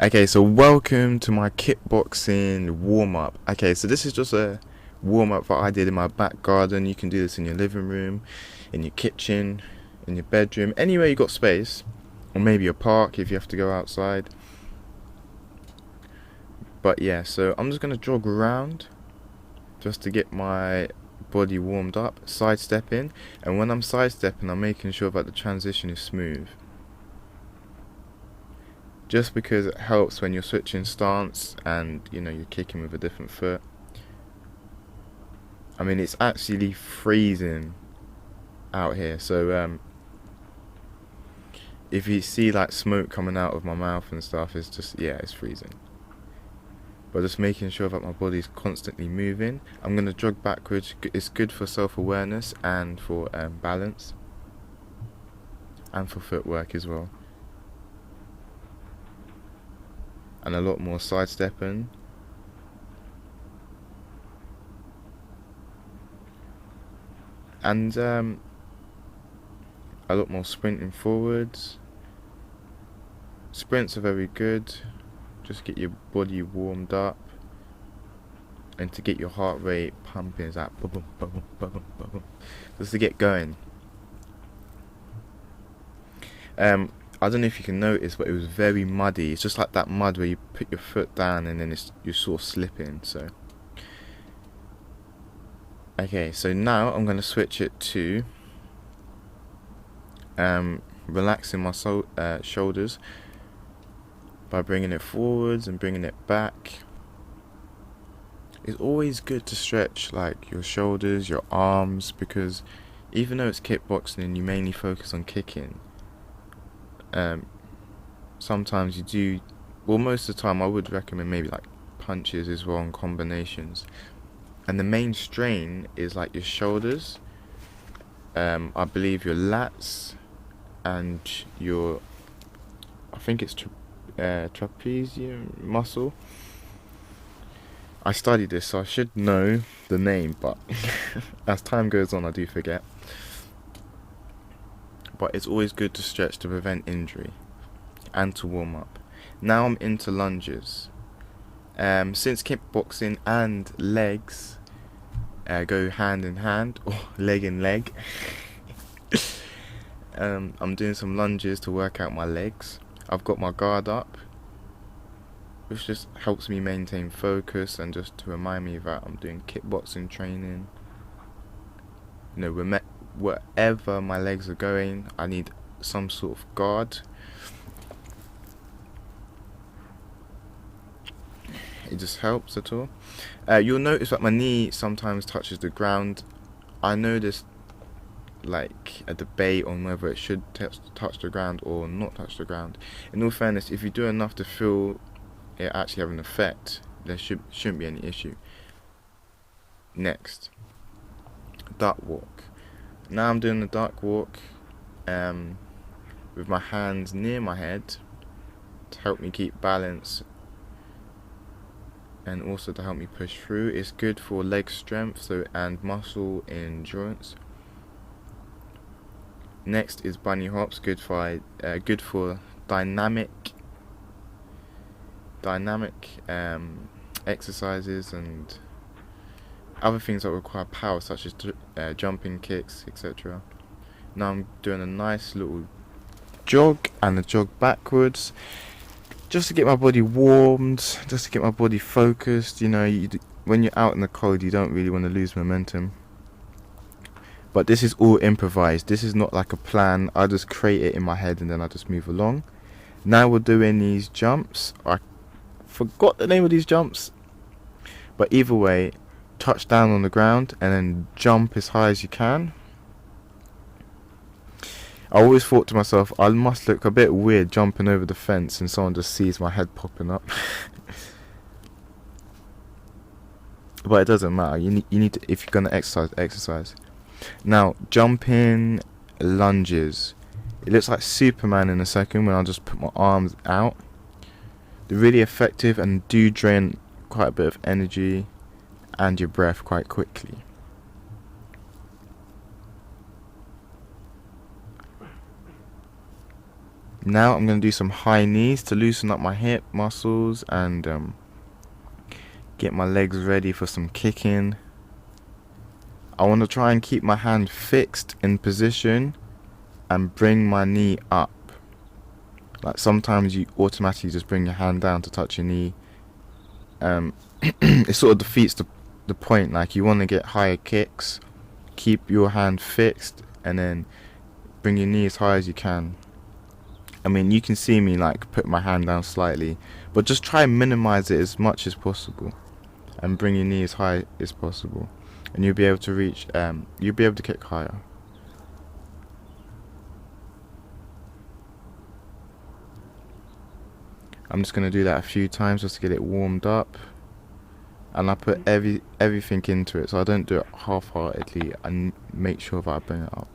Okay, so welcome to my kickboxing warm-up. Okay, so this is just a warm-up that I did in my back garden. You can do this in your living room, in your kitchen, in your bedroom, anywhere you got space, or maybe a park if you have to go outside. But yeah, so I'm just gonna jog around just to get my body warmed up, sidestepping, and when I'm sidestepping, I'm making sure that the transition is smooth. Just because it helps when you're switching stance and you're kicking with a different foot. I mean, it's actually freezing out here, so if you see like smoke coming out of my mouth and stuff, it's just, yeah, it's freezing. But just making sure that my body's constantly moving. I'm gonna jog backwards. It's good for self-awareness and for balance and for footwork as well. And a lot more sidestepping. And a lot more sprinting forwards. Sprints are very good. Just get your body warmed up. And to get your heart rate pumping, is that boom, boom, boom, boom, boom, just to get going. I don't know if you can notice, but it was very muddy. It's just like that mud where you put your foot down and then you're sort of slipping. So okay, so now I'm going to switch it to relaxing my shoulders by bringing it forwards and bringing it back. It's always good to stretch like your shoulders, your arms, because even though it's kickboxing and you mainly focus on kicking, sometimes you do, well, most of the time I would recommend maybe like punches as well and combinations. And the main strain is like your shoulders, I believe your lats and your, I think it's trapezium muscle. I studied this, so I should know the name, but as time goes on I do forget. But it's always good to stretch to prevent injury and to warm up. Now I'm into lunges. Since kickboxing and legs go hand in hand, or leg in leg, I'm doing some lunges to work out my legs. I've got my guard up, which just helps me maintain focus and just to remind me that I'm doing kickboxing training. Wherever my legs are going, I need some sort of guard. It just helps at all. You'll notice that my knee sometimes touches the ground. I know there's like a debate on whether it should touch the ground or not touch the ground. In all fairness, if you do enough to feel it actually have an effect, there shouldn't be any issue. Next, duck walk. Now I'm doing the duck walk with my hands near my head to help me keep balance and also to help me push through. It's good for leg strength and muscle endurance. Next is bunny hops, good for dynamic exercises and other things that require power, such as jumping kicks, etc. Now I'm doing a nice little jog and a jog backwards, just to get my body warmed, just to get my body focused. When you're out in the cold, you don't really want to lose momentum. But this is all improvised. This is not like a plan. I just create it in my head and then I just move along. Now we're doing these jumps. I forgot the name of these jumps, but either way, touch down on the ground and then jump as high as you can. I always thought to myself, I must look a bit weird jumping over the fence and someone just sees my head popping up. But it doesn't matter. You need to, if you're gonna exercise. Now, jumping lunges. It looks like Superman in a second when I just put my arms out. They're really effective and do drain quite a bit of energy and your breath quite quickly. Now I'm going to do some high knees to loosen up my hip muscles and get my legs ready for some kicking. I want to try and keep my hand fixed in position and bring my knee up. Like sometimes you automatically just bring your hand down to touch your knee. It sort of defeats the point. Like you want to get higher kicks, keep your hand fixed, and then bring your knee as high as you can. I mean, you can see me like put my hand down slightly, but just try and minimize it as much as possible, and bring your knee as high as possible, and you'll be able to reach. You'll be able to kick higher. I'm just gonna do that a few times just to get it warmed up, and I put everything into it, so I don't do it half-heartedly. And make sure that I bring it up.